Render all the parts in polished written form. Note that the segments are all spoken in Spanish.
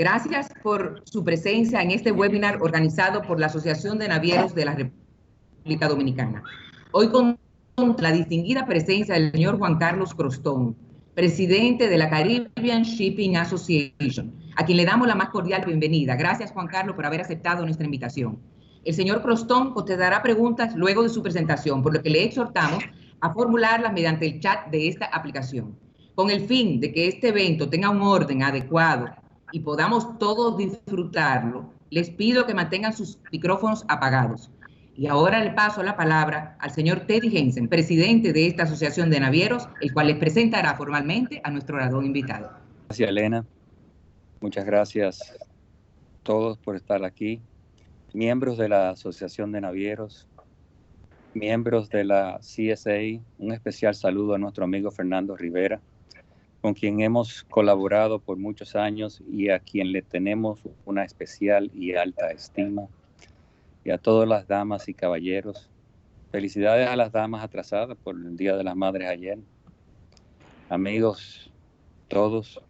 Gracias por su presencia en este webinar organizado por la Asociación de Navieros de la República Dominicana. Hoy con la distinguida presencia del señor Juan Carlos Crostón, presidente de la Caribbean Shipping Association, a quien le damos la más cordial bienvenida. Gracias, Juan Carlos, por haber aceptado nuestra invitación. El señor Crostón contestará preguntas luego de su presentación, por lo que le exhortamos a formularlas mediante el chat de esta aplicación. Con el fin de que este evento tenga un orden adecuado y podamos todos disfrutarlo, les pido que mantengan sus micrófonos apagados. Y ahora le paso la palabra al señor Teddy Jensen, presidente de esta Asociación de Navieros, el cual les presentará formalmente a nuestro orador invitado. Gracias, Elena. Muchas gracias a todos por estar aquí. Miembros de la Asociación de Navieros, miembros de la CSA, un especial saludo a nuestro amigo Fernando Rivera, con quien hemos colaborado por muchos años y a quien le tenemos una especial y alta estima. Y a todas las damas y caballeros. Felicidades a las damas atrasadas por el Día de las Madres ayer. Amigos, todos,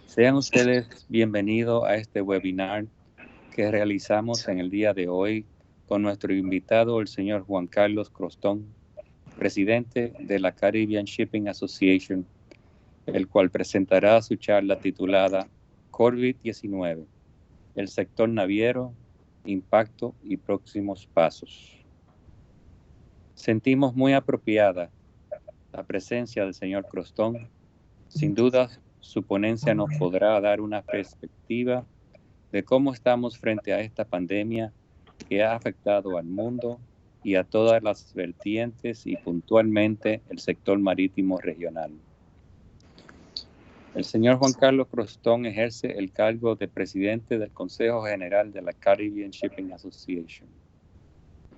sean ustedes bienvenidos a este webinar que realizamos en el día de hoy con nuestro invitado, el señor Juan Carlos Crostón, presidente de la Caribbean Shipping Association, el cual presentará su charla titulada COVID-19, el sector naviero, impacto y próximos pasos. Sentimos muy apropiada la presencia del señor Crostón. Sin duda, su ponencia nos podrá dar una perspectiva de cómo estamos frente a esta pandemia que ha afectado al mundo y a todas las vertientes y puntualmente el sector marítimo regional. El señor Juan Carlos Crostón ejerce el cargo de presidente del Consejo General de la Caribbean Shipping Association.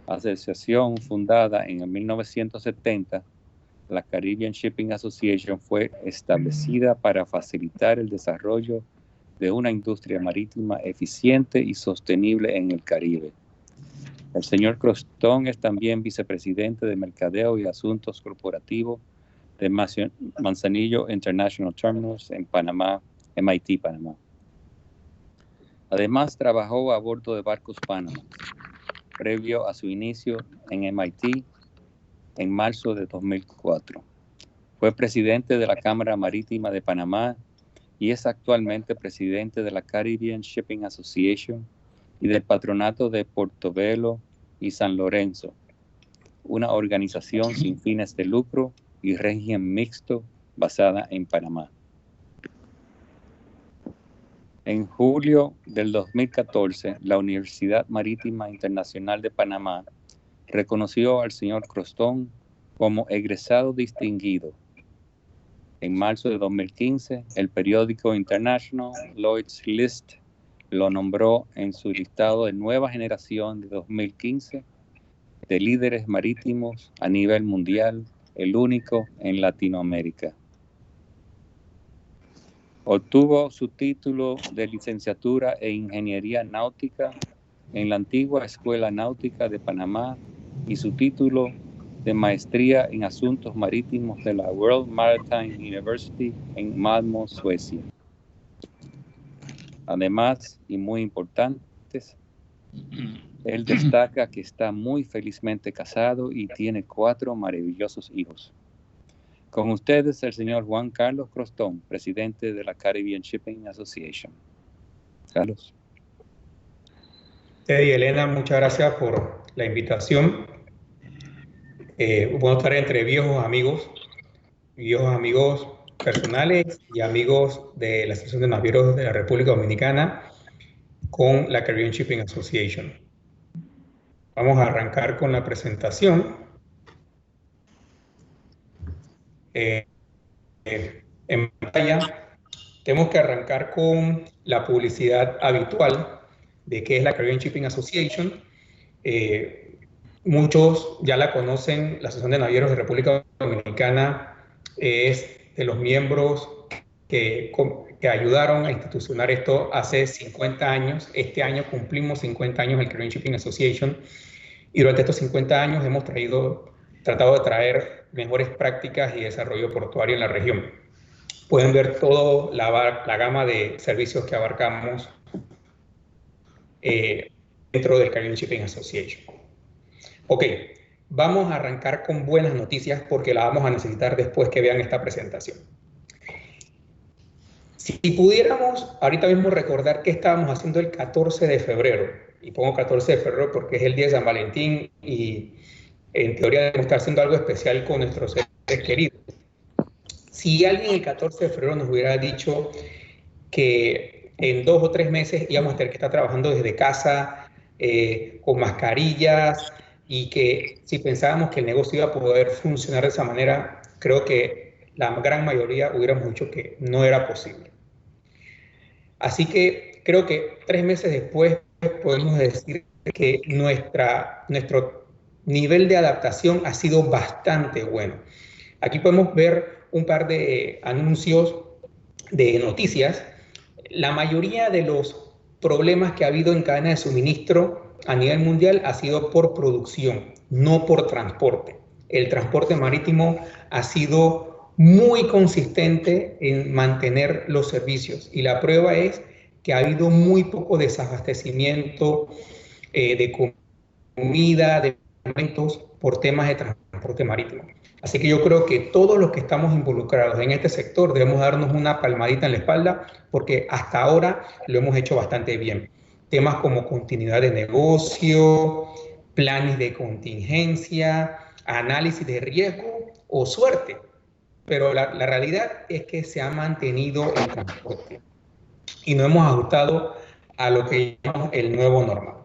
Asociación fundada en 1970, la Caribbean Shipping Association fue establecida para facilitar el desarrollo de una industria marítima eficiente y sostenible en el Caribe. El señor Crostón es también vicepresidente de Mercadeo y Asuntos Corporativos de Manzanillo International Terminals en Panamá, MIT, Panamá. Además, trabajó a bordo de barcos Panamá, previo a su inicio en MIT en marzo de 2004. Fue presidente de la Cámara Marítima de Panamá y es actualmente presidente de la Caribbean Shipping Association y del Patronato de Portobelo y San Lorenzo, una organización sin fines de lucro y régimen mixto basada en Panamá. En julio del 2014, la Universidad Marítima Internacional de Panamá reconoció al señor Crostón como egresado distinguido. En marzo de 2015, el periódico International Lloyd's List lo nombró en su listado de nueva generación de 2015 de líderes marítimos a nivel mundial, el único en Latinoamérica. Obtuvo su título de licenciatura e ingeniería náutica en la antigua Escuela Náutica de Panamá y su título de maestría en asuntos marítimos de la World Maritime University en Malmö, Suecia. Además, y muy importantes, él destaca que está muy felizmente casado y tiene 4 maravillosos hijos. Con ustedes, el señor Juan Carlos Crostón, presidente de la Caribbean Shipping Association. Carlos. Teddy y Elena, muchas gracias por la invitación. Bueno, estar entre viejos amigos personales y amigos de la Asociación de Navieros de la República Dominicana con la Caribbean Shipping Association. Vamos a arrancar con la presentación. En pantalla tenemos que arrancar con la publicidad habitual de qué es la Caribbean Shipping Association. Muchos ya la conocen, la Asociación de Navieros de República Dominicana es de los miembros que ayudaron a institucionar esto hace 50 años. Este año cumplimos 50 años del Caribbean Shipping Association y durante estos 50 años hemos tratado de traer mejores prácticas y desarrollo portuario en la región. pueden ver toda la gama de servicios que abarcamos dentro del Caribbean Shipping Association. Ok, vamos a arrancar con buenas noticias porque la vamos a necesitar después que vean esta presentación. Si pudiéramos ahorita mismo recordar qué estábamos haciendo el 14 de febrero, y pongo 14 de febrero porque es el día de San Valentín y en teoría debemos estar haciendo algo especial con nuestros seres queridos. Si alguien el 14 de febrero nos hubiera dicho que en 2 o 3 meses íbamos a tener que estar trabajando desde casa, con mascarillas, y que si pensábamos que el negocio iba a poder funcionar de esa manera, creo que la gran mayoría hubiéramos dicho que no era posible. Así que creo que 3 meses después podemos decir que nuestro nivel de adaptación ha sido bastante bueno. Aquí podemos ver un par de anuncios de noticias. La mayoría de los problemas que ha habido en cadena de suministro a nivel mundial ha sido por producción, no por transporte. El transporte marítimo ha sido muy consistente en mantener los servicios y la prueba es que ha habido muy poco desabastecimiento de comida, de alimentos por temas de transporte marítimo. Así que yo creo que todos los que estamos involucrados en este sector debemos darnos una palmadita en la espalda porque hasta ahora lo hemos hecho bastante bien. Temas como continuidad de negocio, planes de contingencia, análisis de riesgo o suerte. Pero la realidad es que se ha mantenido el transporte y nos hemos ajustado a lo que llamamos el nuevo normal.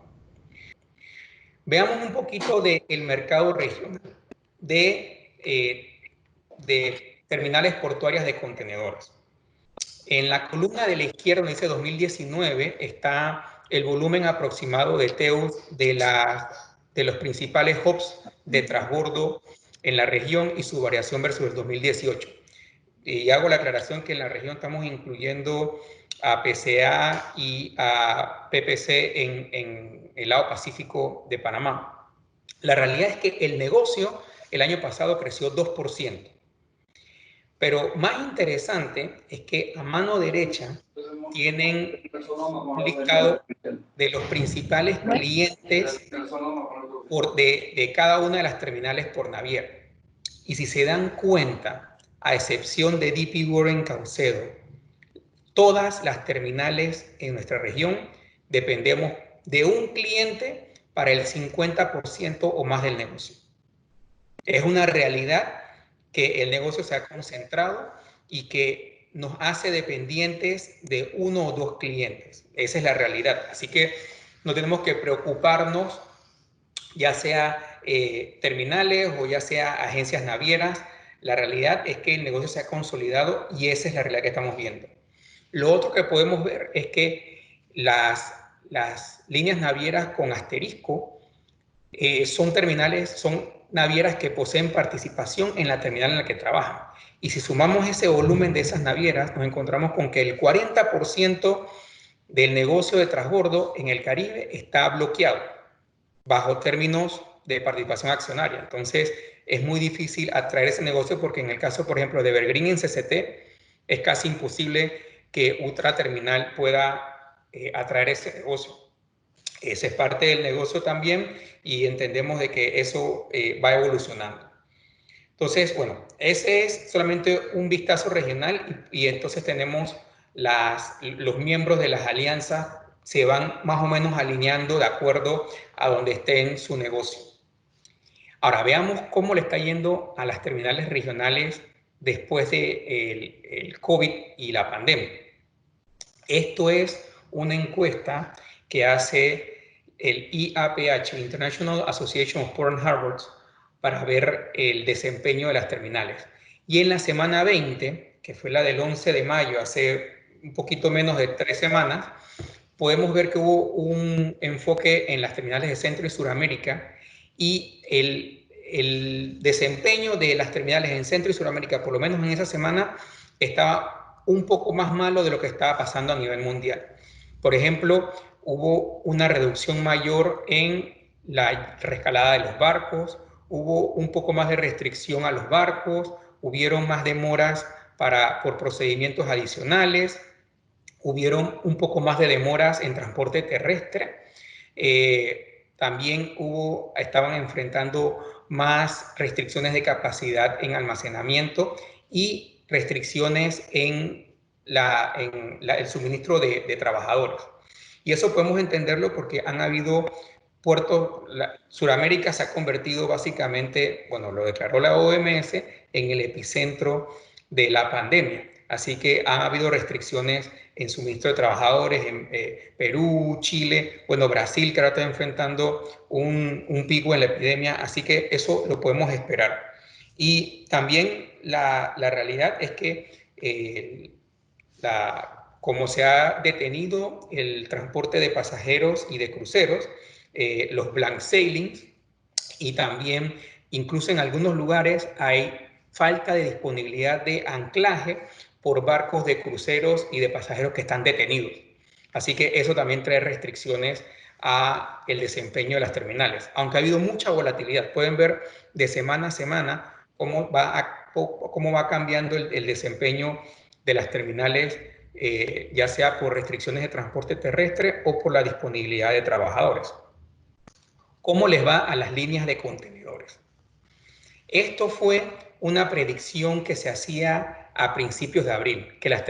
Veamos un poquito del mercado regional de terminales portuarias de contenedores. En la columna de la izquierda, donde dice 2019, está el volumen aproximado de TEUs de los principales hubs de transbordo en la región y su variación versus el 2018. Y hago la aclaración que en la región estamos incluyendo a PCA y a PPC en el lado Pacífico de Panamá. La realidad es que el negocio el año pasado creció 2%. Pero más interesante es que a mano derecha tienen un listado de los principales clientes de cada una de las terminales por naviera. Y si se dan cuenta, a excepción de DP World en Caucedo, todas las terminales en nuestra región dependemos de un cliente para el 50% o más del negocio. Es una realidad que el negocio se ha concentrado y que nos hace dependientes de 1 o 2 clientes. Esa es la realidad. Así que no tenemos que preocuparnos, ya sea terminales o ya sea agencias navieras. La realidad es que el negocio se ha consolidado y esa es la realidad que estamos viendo. Lo otro que podemos ver es que las líneas navieras con asterisco son navieras que poseen participación en la terminal en la que trabajan. Y si sumamos ese volumen de esas navieras, nos encontramos con que el 40% del negocio de transbordo en el Caribe está bloqueado bajo términos de participación accionaria. Entonces, es muy difícil atraer ese negocio porque en el caso, por ejemplo, de Evergreen en CCT, es casi imposible que otra terminal pueda atraer ese negocio. Ese es parte del negocio también y entendemos de que eso va evolucionando. Entonces, bueno, ese es solamente un vistazo regional y entonces tenemos los miembros de las alianzas se van más o menos alineando de acuerdo a donde esté en su negocio. Ahora, veamos cómo le está yendo a las terminales regionales después del COVID y la pandemia. Esto es una encuesta que hace el IAPH, International Association of Port and Harbors, para ver el desempeño de las terminales. Y en la semana 20, que fue la del 11 de mayo, hace un poquito menos de 3 semanas, podemos ver que hubo un enfoque en las terminales de Centro y Suramérica y el desempeño de las terminales en Centro y Suramérica, por lo menos en esa semana, estaba un poco más malo de lo que estaba pasando a nivel mundial. Por ejemplo, hubo una reducción mayor en la rescalada de los barcos, hubo un poco más de restricción a los barcos, hubieron más demoras por procedimientos adicionales. Hubieron un poco más de demoras en transporte terrestre. También estaban enfrentando más restricciones de capacidad en almacenamiento y restricciones en el suministro de trabajadores. Y eso podemos entenderlo porque han habido puertos, Sudamérica se ha convertido básicamente, bueno, lo declaró la OMS, en el epicentro de la pandemia. Así que ha habido restricciones en suministro de trabajadores en Perú, Chile, bueno, Brasil, que ahora está enfrentando un pico en la epidemia, así que eso lo podemos esperar. Y también la realidad es que como se ha detenido el transporte de pasajeros y de cruceros, los blank sailings, y también incluso en algunos lugares hay falta de disponibilidad de anclaje por barcos de cruceros y de pasajeros que están detenidos. Así que eso también trae restricciones a el desempeño de las terminales. Aunque ha habido mucha volatilidad, pueden ver de semana a semana cómo va cambiando el desempeño de las terminales, ya sea por restricciones de transporte terrestre o por la disponibilidad de trabajadores. ¿Cómo les va a las líneas de contenedores? Esto fue una predicción que se hacía a principios de abril, que las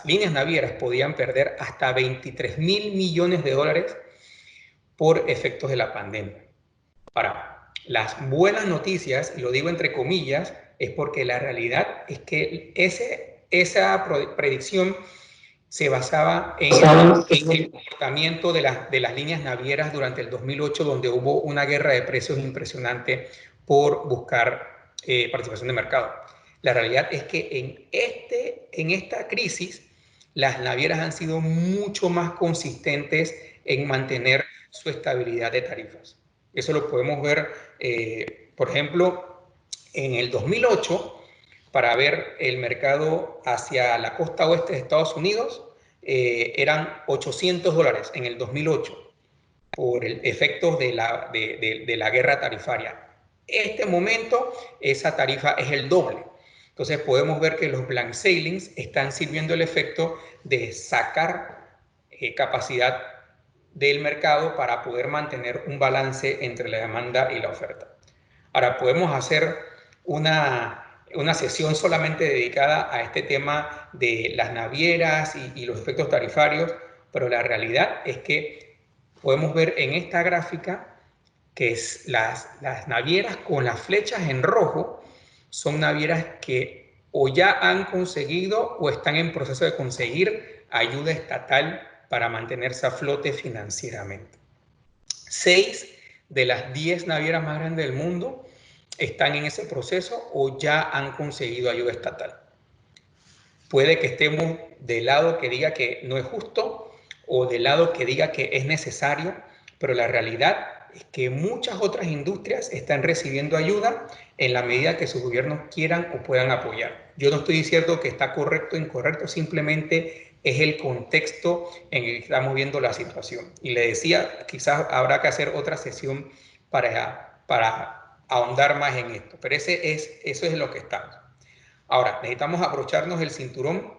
líneas navieras podían perder hasta $23.000 millones por efectos de la pandemia. Ahora, las buenas noticias, y lo digo entre comillas, es porque la realidad es que esa predicción se basaba en el comportamiento de las líneas navieras durante el 2008, donde hubo una guerra de precios impresionante por buscar participación de mercado. La realidad es que en esta crisis, las navieras han sido mucho más consistentes en mantener su estabilidad de tarifas. Eso lo podemos ver, por ejemplo, en el 2008, para ver el mercado hacia la costa oeste de Estados Unidos, eran $800 en el 2008 por el efecto de la guerra tarifaria. Este momento, esa tarifa es el doble. Entonces podemos ver que los blank sailings están sirviendo el efecto de sacar capacidad del mercado para poder mantener un balance entre la demanda y la oferta. Ahora, podemos hacer una sesión solamente dedicada a este tema de las navieras y los efectos tarifarios, pero la realidad es que podemos ver en esta gráfica que las navieras con las flechas en rojo son navieras que o ya han conseguido o están en proceso de conseguir ayuda estatal para mantenerse a flote financieramente. 6 de las 10 navieras más grandes del mundo están en ese proceso o ya han conseguido ayuda estatal. Puede que estemos del lado que diga que no es justo o del lado que diga que es necesario, pero la realidad es que muchas otras industrias están recibiendo ayuda en la medida que sus gobiernos quieran o puedan apoyar. Yo no estoy diciendo que está correcto o incorrecto, simplemente es el contexto en el que estamos viendo la situación. Y le decía, quizás habrá que hacer otra sesión para ahondar más en esto, pero eso es lo que estamos. Ahora, necesitamos abrocharnos el cinturón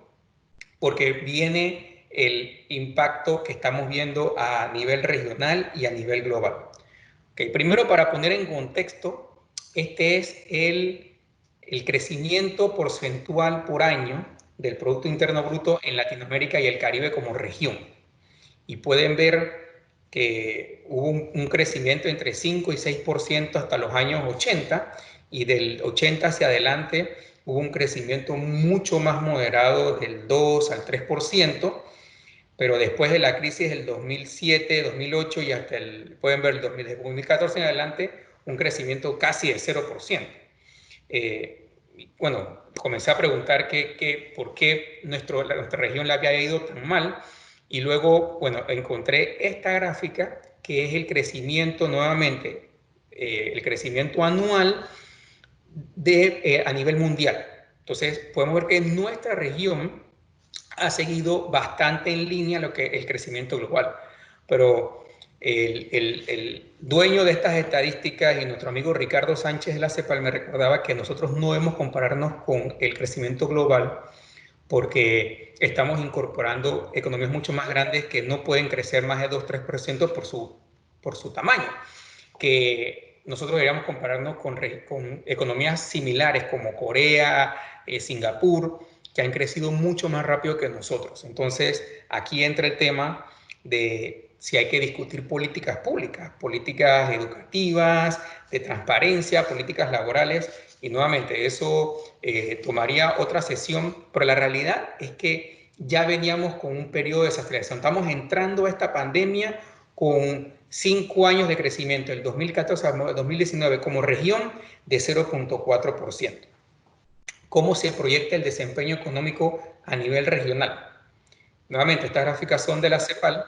porque viene el impacto que estamos viendo a nivel regional y a nivel global. Okay, primero, para poner en contexto, este es el crecimiento porcentual por año del Producto Interno Bruto en Latinoamérica y el Caribe como región. Y pueden ver que hubo un crecimiento entre 5 y 6% hasta los años 80, y del 80 hacia adelante hubo un crecimiento mucho más moderado del 2 al 3%, pero después de la crisis del 2007, 2008 y hasta pueden ver el 2014 en adelante, un crecimiento casi de 0%. Bueno, comencé a preguntar por qué nuestra región la había ido tan mal, y luego, bueno, encontré esta gráfica que es el crecimiento nuevamente, el crecimiento anual a nivel mundial. Entonces, podemos ver que nuestra región ha seguido bastante en línea lo que es el crecimiento global. Pero El dueño de estas estadísticas y nuestro amigo Ricardo Sánchez de la CEPAL me recordaba que nosotros no debemos compararnos con el crecimiento global porque estamos incorporando economías mucho más grandes que no pueden crecer más de 2-3% por su tamaño. Que nosotros deberíamos compararnos con economías similares como Corea, Singapur, que han crecido mucho más rápido que nosotros. Entonces, aquí entra el tema de si hay que discutir políticas públicas, políticas educativas, de transparencia, políticas laborales, y nuevamente eso tomaría otra sesión, pero la realidad es que ya veníamos con un periodo de desaceleración. Estamos entrando a esta pandemia con 5 años de crecimiento, del 2014 al 2019, como región de 0.4%. ¿Cómo se proyecta el desempeño económico a nivel regional? Nuevamente, estas gráficas son de la CEPAL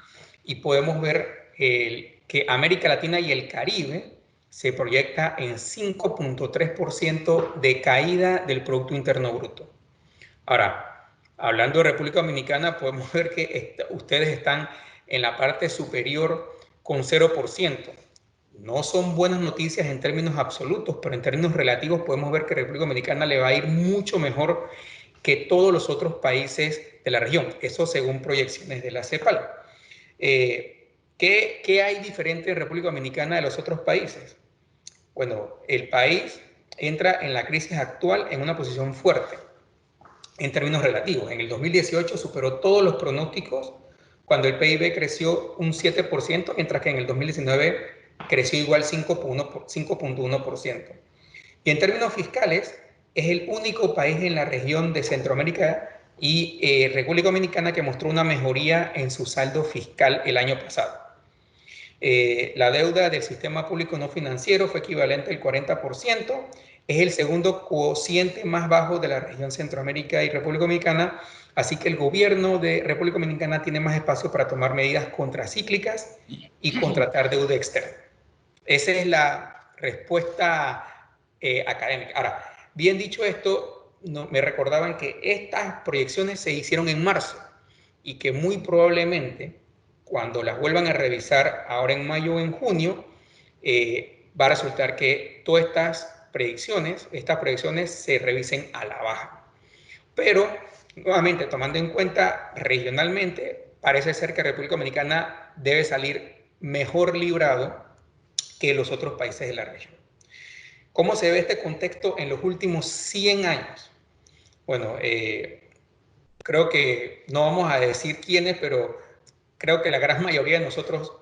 y podemos ver que América Latina y el Caribe se proyecta en 5.3% de caída del Producto Interno Bruto. Ahora, hablando de República Dominicana, podemos ver que ustedes están en la parte superior con 0%. No son buenas noticias en términos absolutos, pero en términos relativos podemos ver que República Dominicana le va a ir mucho mejor que todos los otros países de la región. Eso según proyecciones de la CEPAL. ¿Qué hay diferente en República Dominicana de los otros países? Bueno, el país entra en la crisis actual en una posición fuerte en términos relativos. En el 2018 superó todos los pronósticos cuando el PIB creció un 7%, mientras que en el 2019 creció igual 5.1%. Y en términos fiscales, es el único país en la región de Centroamérica y República Dominicana que mostró una mejoría en su saldo fiscal el año pasado. La deuda del sistema público no financiero fue equivalente al 40%, es el segundo cociente más bajo de la región Centroamérica y República Dominicana, así que el gobierno de República Dominicana tiene más espacio para tomar medidas contracíclicas y contratar deuda externa. Esa es la respuesta académica. Ahora, bien dicho esto, me recordaban que estas proyecciones se hicieron en marzo y que muy probablemente cuando las vuelvan a revisar ahora en mayo o en junio, va a resultar que todas estas predicciones se revisen a la baja. Pero, nuevamente, tomando en cuenta regionalmente, parece ser que República Dominicana debe salir mejor librado que los otros países de la región. ¿Cómo se ve este contexto en los últimos 100 años? Bueno, creo que no vamos a decir quiénes, pero creo que la gran mayoría de nosotros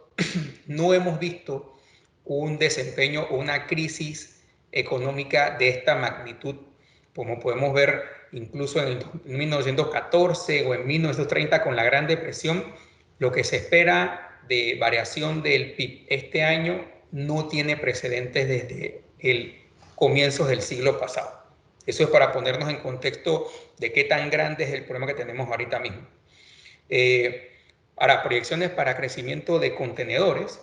no hemos visto un desempeño o una crisis económica de esta magnitud, como podemos ver incluso en 1914 o en 1930 con la Gran Depresión. Lo que se espera de variación del PIB este año no tiene precedentes desde el comienzos del siglo pasado. Eso es para ponernos en contexto de qué tan grande es el problema que tenemos ahorita mismo. Ahora, proyecciones para crecimiento de contenedores.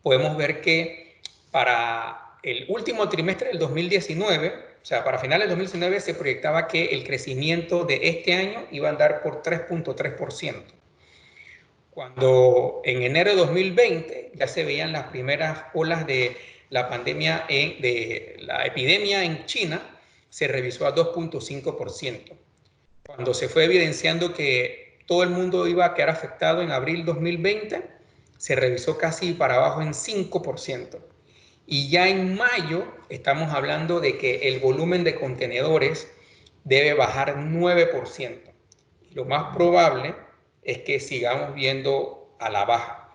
Podemos ver que para el último trimestre del 2019, o sea, para finales del 2019 se proyectaba que el crecimiento de este año iba a andar por 3.3%. Cuando en enero de 2020 ya se veían las primeras olas de la pandemia, de la epidemia en China, se revisó a 2.5%. Cuando se fue evidenciando que todo el mundo iba a quedar afectado en abril 2020, se revisó casi para abajo en 5%. Y ya en mayo estamos hablando de que el volumen de contenedores debe bajar 9%. Y lo más probable es que sigamos viendo a la baja.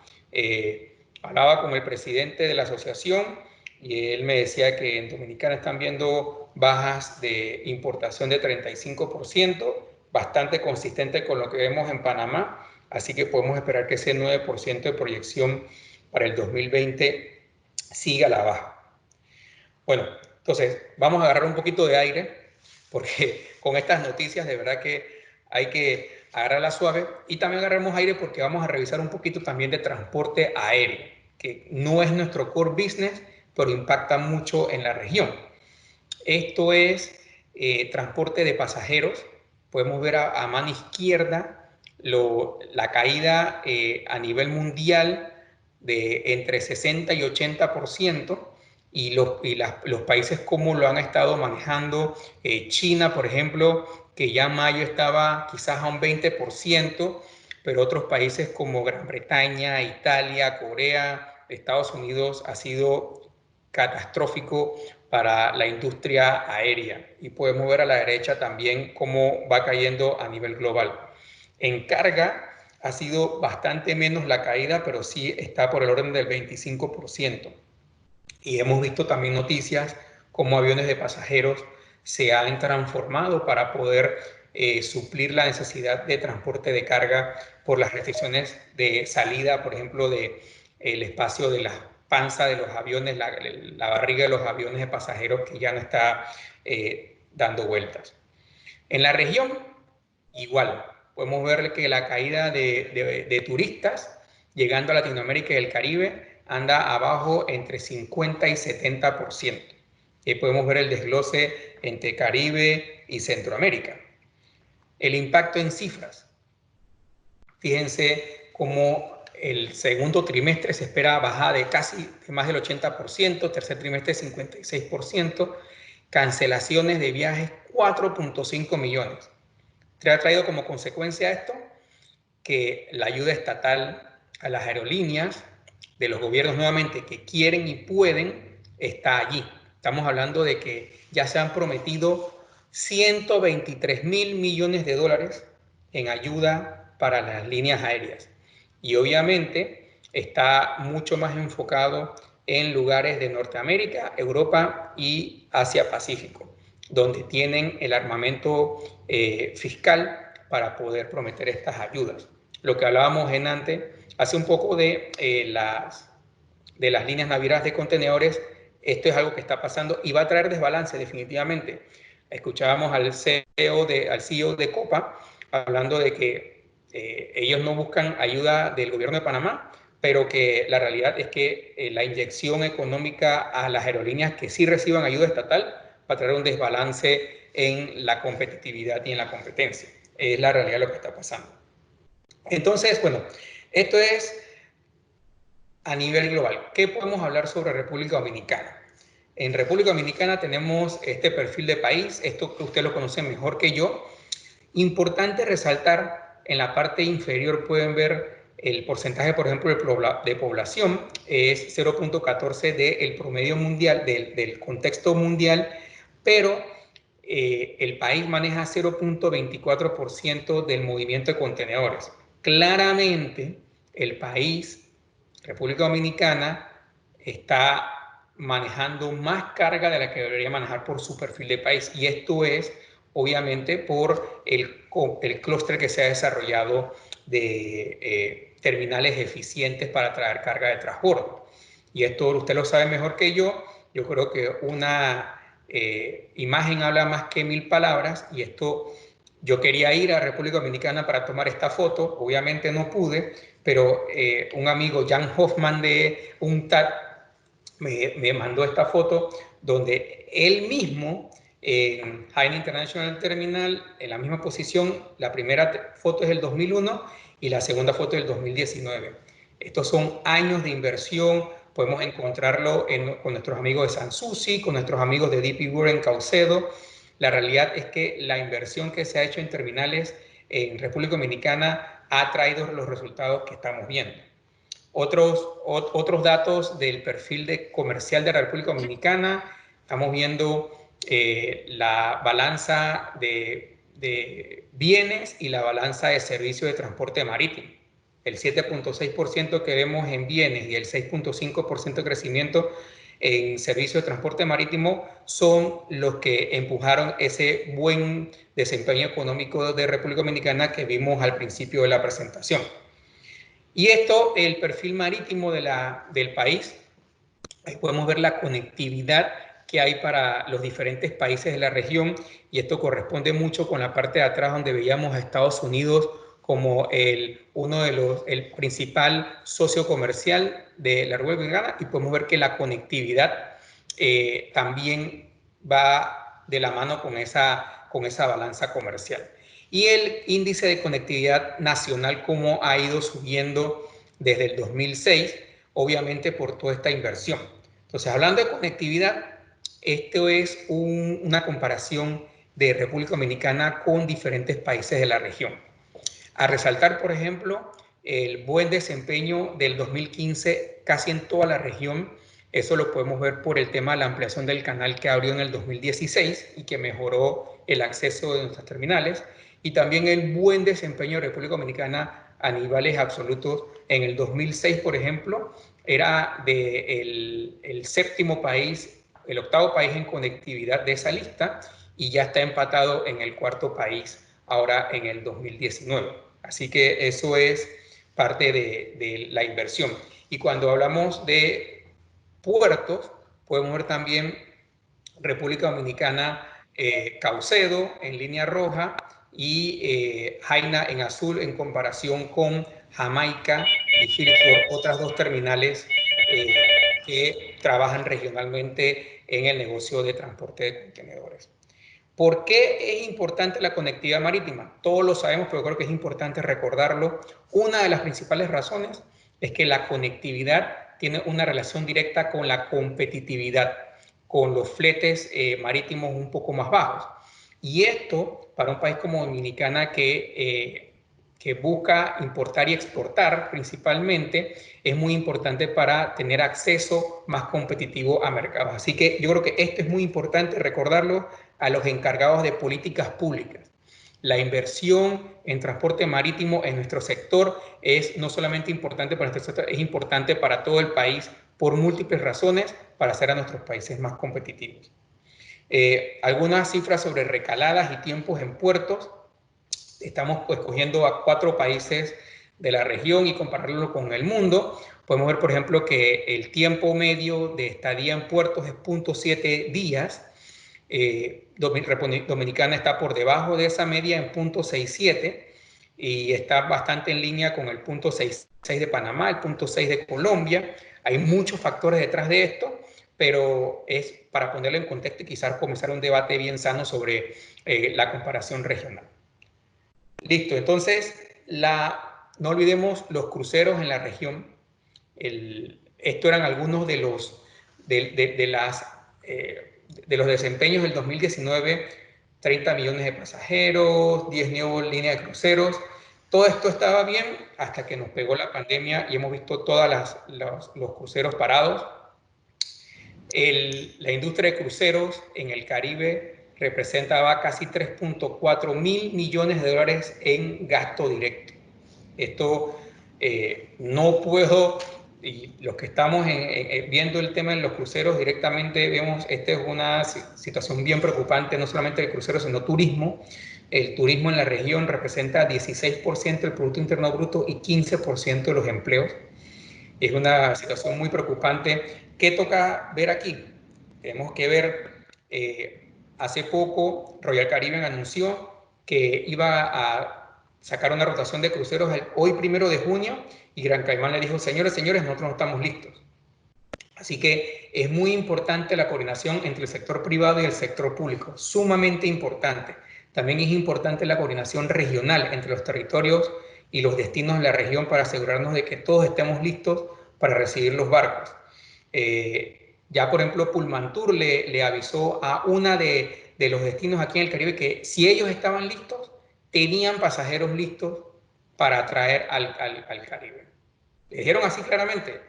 Hablaba con el presidente de la asociación y él me decía que en Dominicana están viendo bajas de importación de 35%, bastante consistente con lo que vemos en Panamá, así que podemos esperar que ese 9% de proyección para el 2020 siga a la baja. Bueno, entonces vamos a agarrar un poquito de aire, porque con estas noticias de verdad que hay que agarrarla suave, y también agarramos aire porque vamos a revisar un poquito también de transporte aéreo, que no es nuestro core business, pero impacta mucho en la región. Esto es transporte de pasajeros. Podemos ver a mano izquierda la caída a nivel mundial de entre 60 y 80%, y los países como lo han estado manejando. China, por ejemplo, que ya en mayo estaba quizás a un 20%, pero otros países como Gran Bretaña, Italia, Corea, Estados Unidos ha sido catastrófico para la industria aérea. Y podemos ver a la derecha también cómo va cayendo a nivel global. En carga ha sido bastante menos la caída, pero sí está por el orden del 25%. Y hemos visto también noticias como aviones de pasajeros se han transformado para poder suplir la necesidad de transporte de carga por las restricciones de salida, por ejemplo, del espacio de la panza de los aviones, la barriga de los aviones de pasajeros que ya no está dando vueltas. En la región, igual, podemos ver que la caída de turistas llegando a Latinoamérica y el Caribe anda abajo entre 50 y 70%. Y podemos ver el desglose entre Caribe y Centroamérica. El impacto en cifras. Fíjense cómo el segundo trimestre se espera bajada de casi más del 80%, tercer trimestre 56%, cancelaciones de viajes 4.5 millones. Ha traído como consecuencia esto que la ayuda estatal a las aerolíneas de los gobiernos nuevamente que quieren y pueden está allí. Estamos hablando de que ya se han prometido 123.000 millones de dólares en ayuda para las líneas aéreas. Y obviamente está mucho más enfocado en lugares de Norteamérica, Europa y Asia-Pacífico, donde tienen el armamento fiscal para poder prometer estas ayudas. Lo que hablábamos en antes, hace un poco de las líneas navieras de contenedores, esto es algo que está pasando y va a traer desbalance definitivamente. Escuchábamos al CEO de Copa hablando de que ellos no buscan ayuda del gobierno de Panamá, pero que la realidad es que la inyección económica a las aerolíneas que sí reciban ayuda estatal va a traer un desbalance en la competitividad y en la competencia. Es la realidad de lo que está pasando. Entonces, bueno, esto es a nivel global. ¿Qué podemos hablar sobre República Dominicana? En República Dominicana tenemos este perfil de país, esto que usted lo conoce mejor que yo. Importante resaltar, en la parte inferior pueden ver el porcentaje, por ejemplo, de población, es 0.14 del promedio mundial, del contexto mundial, pero el país maneja 0.24% del movimiento de contenedores. Claramente, el país, República Dominicana, está manejando más carga de la que debería manejar por su perfil de país. Y esto es, obviamente, por el clúster que se ha desarrollado de terminales eficientes para traer carga de transbordo. Y esto usted lo sabe mejor que yo. Yo creo que una imagen habla más que 1000 palabras, y esto, yo quería ir a República Dominicana para tomar esta foto, obviamente no pude, pero un amigo, Jan Hoffman de UNTAD, me mandó esta foto donde él mismo en Hainan International Terminal, en la misma posición, la primera foto es del 2001 y la segunda foto es del 2019. Estos son años de inversión. Podemos encontrarlo con nuestros amigos de Sanssouci, con nuestros amigos de DP World en Caucedo. La realidad es que la inversión que se ha hecho en terminales en República Dominicana ha traído los resultados que estamos viendo. Otros datos del perfil comercial de la República Dominicana, estamos viendo la balanza de bienes y la balanza de servicios de transporte marítimo. El 7.6% que vemos en bienes y el 6.5% de crecimiento en servicios de transporte marítimo son los que empujaron ese buen desempeño económico de República Dominicana que vimos al principio de la presentación. Y esto, el perfil marítimo del país, ahí podemos ver la conectividad que hay para los diferentes países de la región, y esto corresponde mucho con la parte de atrás donde veíamos a Estados Unidos como el principal socio comercial de la República Dominicana, y podemos ver que la conectividad también va de la mano con esa balanza comercial. Y el índice de conectividad nacional, como ha ido subiendo desde el 2006, obviamente por toda esta inversión. Entonces, hablando de conectividad, esto es una comparación de República Dominicana con diferentes países de la región. A resaltar, por ejemplo, el buen desempeño del 2015 casi en toda la región. Eso lo podemos ver por el tema de la ampliación del canal que abrió en el 2016 y que mejoró el acceso de nuestras terminales. Y también el buen desempeño de República Dominicana a niveles absolutos. En el 2006, por ejemplo, era el séptimo país, el octavo país en conectividad de esa lista, y ya está empatado en el cuarto país ahora en el 2019. Así que eso es parte de la inversión. Y cuando hablamos de puertos, podemos ver también República Dominicana, Caucedo en línea roja y Jaina en azul, en comparación con Jamaica y Phillipsburg, otras dos terminales que trabajan regionalmente en el negocio de transporte de contenedores. ¿Por qué es importante la conectividad marítima? Todos lo sabemos, pero creo que es importante recordarlo. Una de las principales razones es que la conectividad tiene una relación directa con la competitividad, con los fletes marítimos un poco más bajos. Y esto, para un país como Dominicana que busca importar y exportar principalmente, es muy importante para tener acceso más competitivo a mercados. Así que yo creo que esto es muy importante recordarlo a los encargados de políticas públicas. La inversión en transporte marítimo en nuestro sector es no solamente importante para nuestro sector, es importante para todo el país por múltiples razones para hacer a nuestros países más competitivos. Algunas cifras sobre recaladas y tiempos en puertos. Estamos escogiendo a 4 países de la región y compararlo con el mundo. Podemos ver, por ejemplo, que el tiempo medio de estadía en puertos es 0.7 días. Dominicana está por debajo de esa media en 0.67 y está bastante en línea con el 0.66 de Panamá, el 0.6 de Colombia. Hay muchos factores detrás de esto, pero es para ponerlo en contexto y quizás comenzar un debate bien sano sobre la comparación regional. Listo, entonces no olvidemos los cruceros en la región. Esto eran algunos de los desempeños del 2019, 30 millones de pasajeros, 10 nuevas líneas de cruceros. Todo esto estaba bien hasta que nos pegó la pandemia y hemos visto todos los cruceros parados. La industria de cruceros en el Caribe representaba casi 3.4 mil millones de dólares en gasto directo. Esto no puedo, y los que estamos viendo el tema de los cruceros directamente vemos, esta es una situación bien preocupante, no solamente de cruceros, sino turismo. El turismo en la región representa 16% del Producto Interno Bruto y 15% de los empleos. Es una situación muy preocupante. ¿Qué toca ver aquí? Tenemos que ver, hace poco Royal Caribbean anunció que iba a sacar una rotación de cruceros hoy 1 de junio y Gran Caimán le dijo, señores, nosotros no estamos listos. Así que es muy importante la coordinación entre el sector privado y el sector público, sumamente importante. También es importante la coordinación regional entre los territorios y los destinos de la región para asegurarnos de que todos estemos listos para recibir los barcos. Ya, por ejemplo, Pullmantur le avisó a una de los destinos aquí en el Caribe que si ellos estaban listos, tenían pasajeros listos para traer al Caribe. Le dijeron así claramente.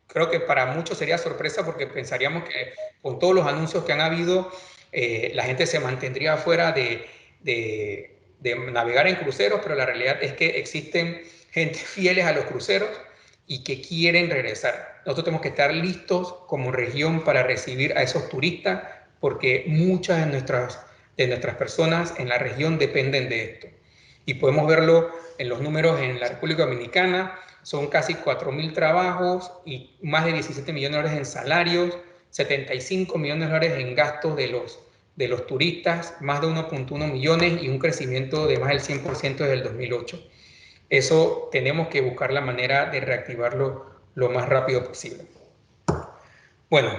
Creo que para muchos sería sorpresa porque pensaríamos que con todos los anuncios que han habido, la gente se mantendría fuera de navegar en cruceros, pero la realidad es que existen gente fieles a los cruceros y que quieren regresar. Nosotros tenemos que estar listos como región para recibir a esos turistas porque muchas de nuestras personas en la región dependen de esto. Y podemos verlo en los números en la República Dominicana. Son casi 4.000 trabajos y más de 17 millones de dólares en salarios, 75 millones de dólares en gastos de los turistas, más de 1.1 millones y un crecimiento de más del 100% desde el 2008. Eso tenemos que buscar la manera de reactivarlo lo más rápido posible. Bueno,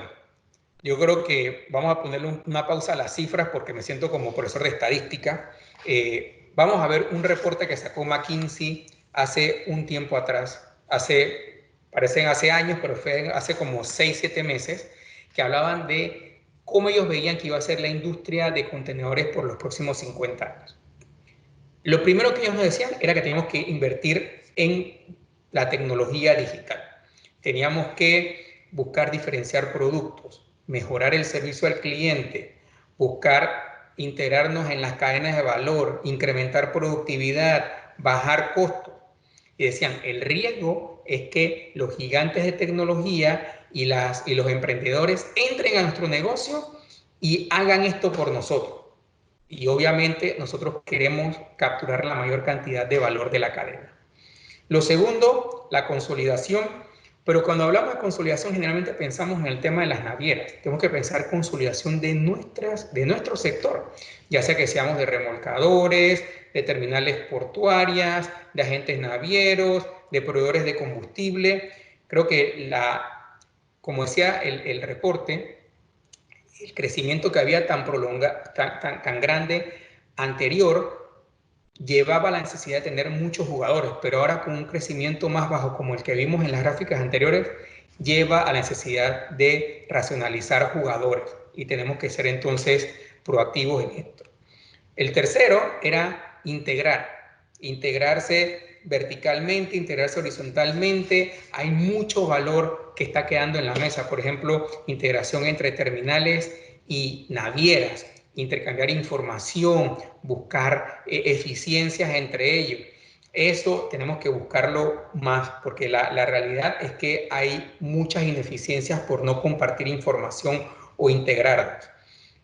yo creo que vamos a ponerle una pausa a las cifras porque me siento como profesor de estadística. Vamos a ver un reporte que sacó McKinsey hace un tiempo atrás, hace parecen hace años, pero fue hace como 6, 7 meses, que hablaban de cómo ellos veían que iba a ser la industria de contenedores por los próximos 50 años. Lo primero que ellos nos decían era que teníamos que invertir en la tecnología digital. Teníamos que buscar diferenciar productos, mejorar el servicio al cliente, buscar integrarnos en las cadenas de valor, incrementar productividad, bajar costos. Y decían, el riesgo es que los gigantes de tecnología y los emprendedores entren a nuestro negocio y hagan esto por nosotros. Y obviamente nosotros queremos capturar la mayor cantidad de valor de la cadena. Lo segundo, la consolidación. Pero cuando hablamos de consolidación, generalmente pensamos en el tema de las navieras. Tenemos que pensar consolidación de nuestro sector, ya sea que seamos de remolcadores, de terminales portuarias, de agentes navieros, de proveedores de combustible. Creo que, como decía el reporte, el crecimiento que había tan grande anterior llevaba a la necesidad de tener muchos jugadores, pero ahora con un crecimiento más bajo como el que vimos en las gráficas anteriores, lleva a la necesidad de racionalizar jugadores y tenemos que ser entonces proactivos en esto. El tercero era integrarse verticalmente, integrarse horizontalmente. Hay mucho valor que está quedando en la mesa, por ejemplo, integración entre terminales y navieras, intercambiar información, buscar eficiencias entre ellos. Eso tenemos que buscarlo más, porque la realidad es que hay muchas ineficiencias por no compartir información o integrarlas.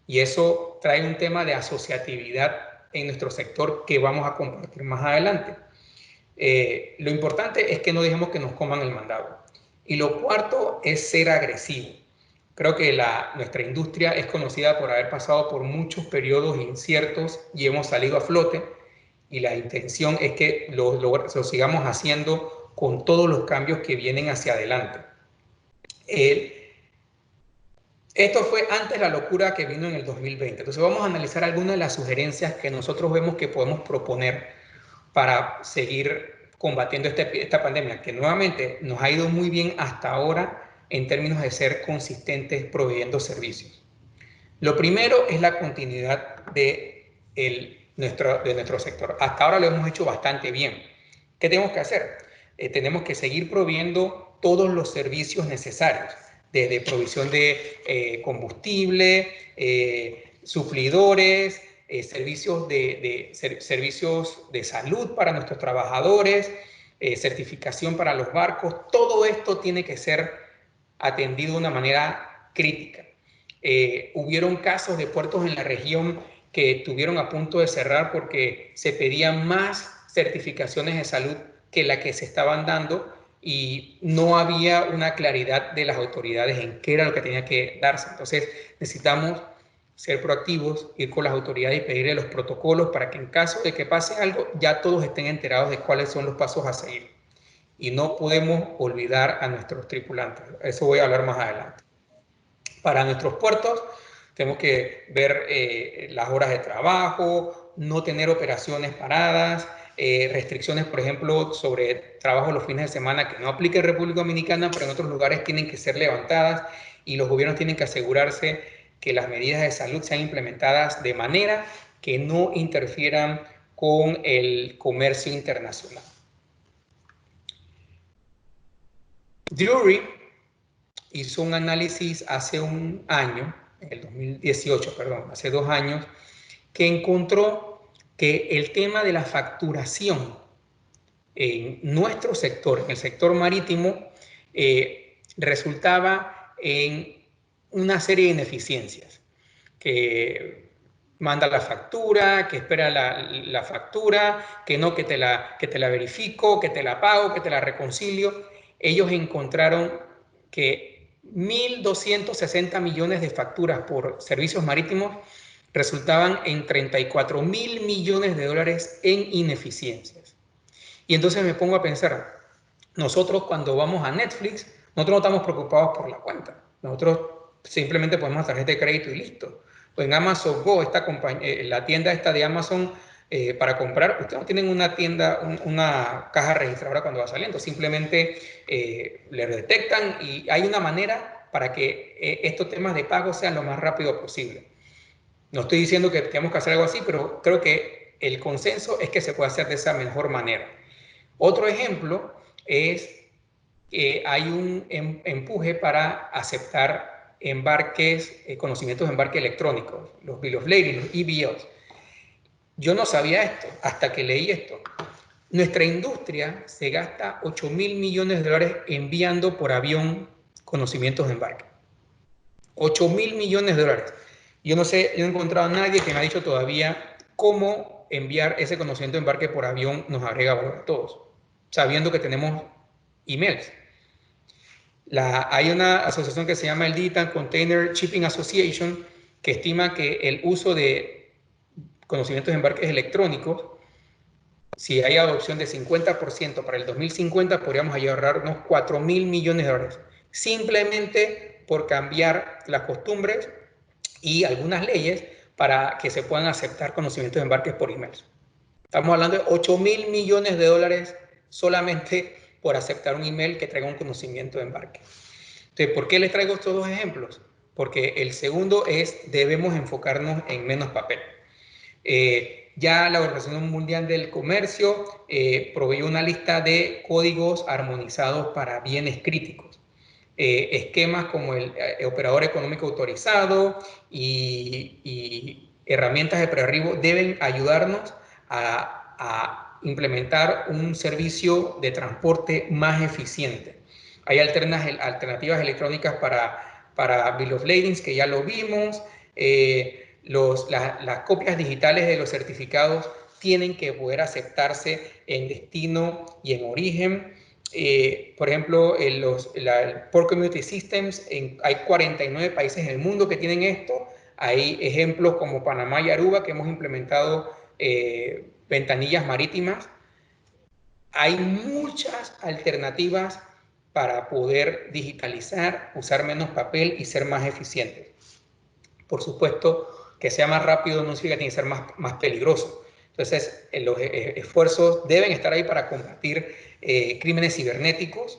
Y eso trae un tema de asociatividad en nuestro sector que vamos a compartir más adelante. Lo importante es que no dejemos que nos coman el mandado. Y lo cuarto es ser agresivo. Creo que nuestra industria es conocida por haber pasado por muchos periodos inciertos y hemos salido a flote, y la intención es que lo sigamos haciendo con todos los cambios que vienen hacia adelante. Esto fue antes de la locura que vino en el 2020. Entonces vamos a analizar algunas de las sugerencias que nosotros vemos que podemos proponer para seguir combatiendo esta pandemia, que nuevamente nos ha ido muy bien hasta ahora en términos de ser consistentes proveyendo servicios. Lo primero es la continuidad de nuestro sector. Hasta ahora lo hemos hecho bastante bien. ¿Qué tenemos que hacer? Tenemos que seguir proveyendo todos los servicios necesarios, desde provisión de combustible, suplidores, servicios de salud para nuestros trabajadores, certificación para los barcos. Todo esto tiene que ser atendido de una manera crítica. Hubieron casos de puertos en la región que estuvieron a punto de cerrar porque se pedían más certificaciones de salud que la que se estaban dando y no había una claridad de las autoridades en qué era lo que tenía que darse. Entonces necesitamos ser proactivos, ir con las autoridades y pedirle los protocolos para que en caso de que pase algo ya todos estén enterados de cuáles son los pasos a seguir. Y no podemos olvidar a nuestros tripulantes. Eso voy a hablar más adelante. Para nuestros puertos tenemos que ver las horas de trabajo, no tener operaciones paradas, restricciones, por ejemplo, sobre trabajo los fines de semana que no aplica en República Dominicana, pero en otros lugares tienen que ser levantadas y los gobiernos tienen que asegurarse que las medidas de salud sean implementadas de manera que no interfieran con el comercio internacional. Drury hizo un análisis hace un año, en el 2018, perdón, hace 2 años, que encontró que el tema de la facturación en nuestro sector, en el sector marítimo, resultaba en una serie de ineficiencias, que manda la factura, que espera la factura, que no, que te la verifico, que te la pago, que te la reconcilio. Ellos encontraron que 1.260 millones de facturas por servicios marítimos resultaban en 34.000 millones de dólares en ineficiencias. Y entonces me pongo a pensar, nosotros cuando vamos a Netflix, nosotros no estamos preocupados por la cuenta. Nosotros simplemente ponemos tarjeta de crédito y listo. O en Amazon Go, la tienda esta de Amazon, para comprar, ustedes no tienen una tienda, una caja registradora cuando va saliendo, simplemente le detectan y hay una manera para que estos temas de pago sean lo más rápido posible. No estoy diciendo que tenemos que hacer algo así, pero creo que el consenso es que se puede hacer de esa mejor manera. Otro ejemplo es que hay un empuje para aceptar embarques, conocimientos de embarque electrónicos, los Bill of Lading, los EBLs. Yo no sabía esto hasta que leí esto. Nuestra industria se gasta 8.000 millones de dólares enviando por avión conocimientos de embarque. 8.000 millones de dólares. Yo no sé, yo no he encontrado a nadie que me ha dicho todavía cómo enviar ese conocimiento de embarque por avión nos agrega valor a todos, sabiendo que tenemos emails. Hay una asociación que se llama el Digital Container Shipping Association que estima que el uso de conocimientos de embarques electrónicos, si hay adopción de 50% para el 2050, podríamos ahorrar unos 4.000 millones de dólares, simplemente por cambiar las costumbres y algunas leyes para que se puedan aceptar conocimientos de embarques por email. Estamos hablando de 8.000 millones de dólares solamente por aceptar un email que traiga un conocimiento de embarque. Entonces, ¿por qué les traigo estos dos ejemplos? Porque el segundo es, debemos enfocarnos en menos papel. Ya la Organización Mundial del Comercio proveyó una lista de códigos armonizados para bienes críticos. Esquemas como el operador económico autorizado y herramientas de prerribo deben ayudarnos a implementar un servicio de transporte más eficiente. Hay alternativas electrónicas para Bill of Lading, que ya lo vimos. Las copias digitales de los certificados tienen que poder aceptarse en destino y en origen. Por ejemplo, el Port Community Systems, hay 49 países en el mundo que tienen esto. Hay ejemplos como Panamá y Aruba que hemos implementado ventanillas marítimas. Hay muchas alternativas para poder digitalizar, usar menos papel y ser más eficientes. Por supuesto, que sea más rápido no significa que tiene que ser más peligroso. Entonces, los esfuerzos deben estar ahí para combatir crímenes cibernéticos,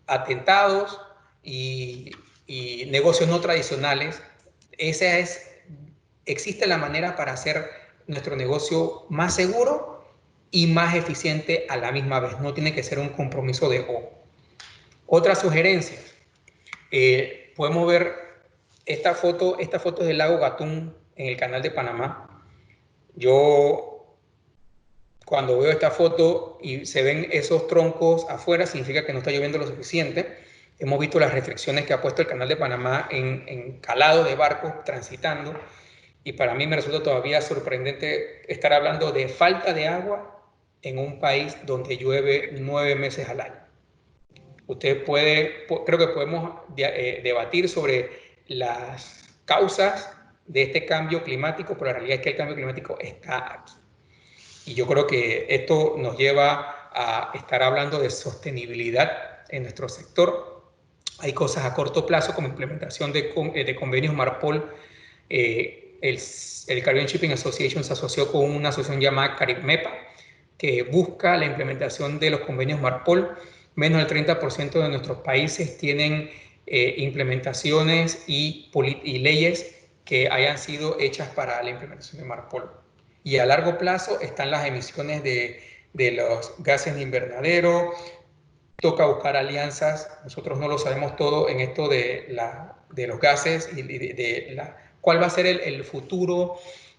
atentados y negocios no tradicionales. Existe la manera para hacer nuestro negocio más seguro y más eficiente a la misma vez. No tiene que ser un compromiso de ojo. Otras sugerencias. Podemos ver esta foto es del lago Gatún en el canal de Panamá. Yo, cuando veo esta foto y se ven esos troncos afuera, significa que no está lloviendo lo suficiente. Hemos visto las restricciones que ha puesto el canal de Panamá en calado de barcos transitando. Y para mí me resulta todavía sorprendente estar hablando de falta de agua en un país donde llueve 9 meses al año. Creo que podemos debatir sobre las causas de este cambio climático, pero la realidad es que el cambio climático está aquí. Y yo creo que esto nos lleva a estar hablando de sostenibilidad en nuestro sector. Hay cosas a corto plazo como implementación de convenios MARPOL. El Caribbean Shipping Association se asoció con una asociación llamada CaribMEPA, que busca la implementación de los convenios MARPOL. Menos del 30% de nuestros países tienen implementaciones y leyes que hayan sido hechas para la implementación de MARPOL. Y a largo plazo están las emisiones de los gases de invernadero. Toca buscar alianzas. Nosotros no lo sabemos todo en esto de los gases y cuál va a ser el futuro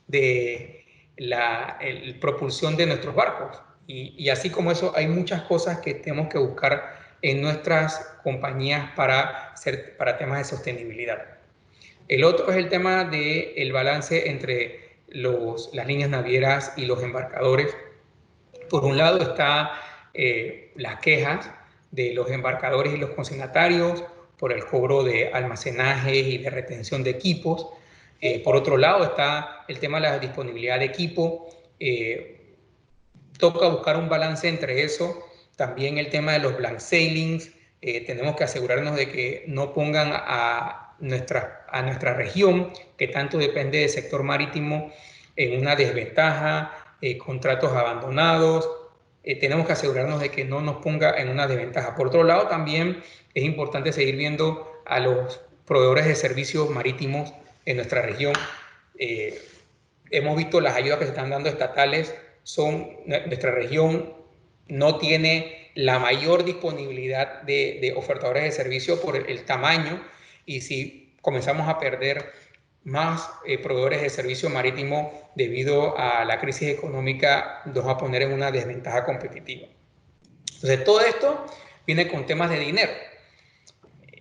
de la propulsión de nuestros barcos. Y así como eso, hay muchas cosas que tenemos que buscar en nuestras compañías para temas de sostenibilidad. El otro es el tema del balance entre las líneas navieras y los embarcadores. Por un lado está las quejas de los embarcadores y los consignatarios por el cobro de almacenaje y de retención de equipos. Por otro lado está el tema de la disponibilidad de equipo. Toca buscar un balance entre eso. También el tema de los blank sailings. Tenemos que asegurarnos de que no pongan a nuestra región, que tanto depende del sector marítimo, en una desventaja, contratos abandonados. Tenemos que asegurarnos de que no nos ponga en una desventaja. Por otro lado, también es importante seguir viendo a los proveedores de servicios marítimos en nuestra región. Hemos visto las ayudas que se están dando estatales, nuestra región no tiene la mayor disponibilidad de ofertadores de servicio por el tamaño, y si comenzamos a perder más proveedores de servicio marítimo debido a la crisis económica, nos va a poner en una desventaja competitiva. Entonces, todo esto viene con temas de dinero.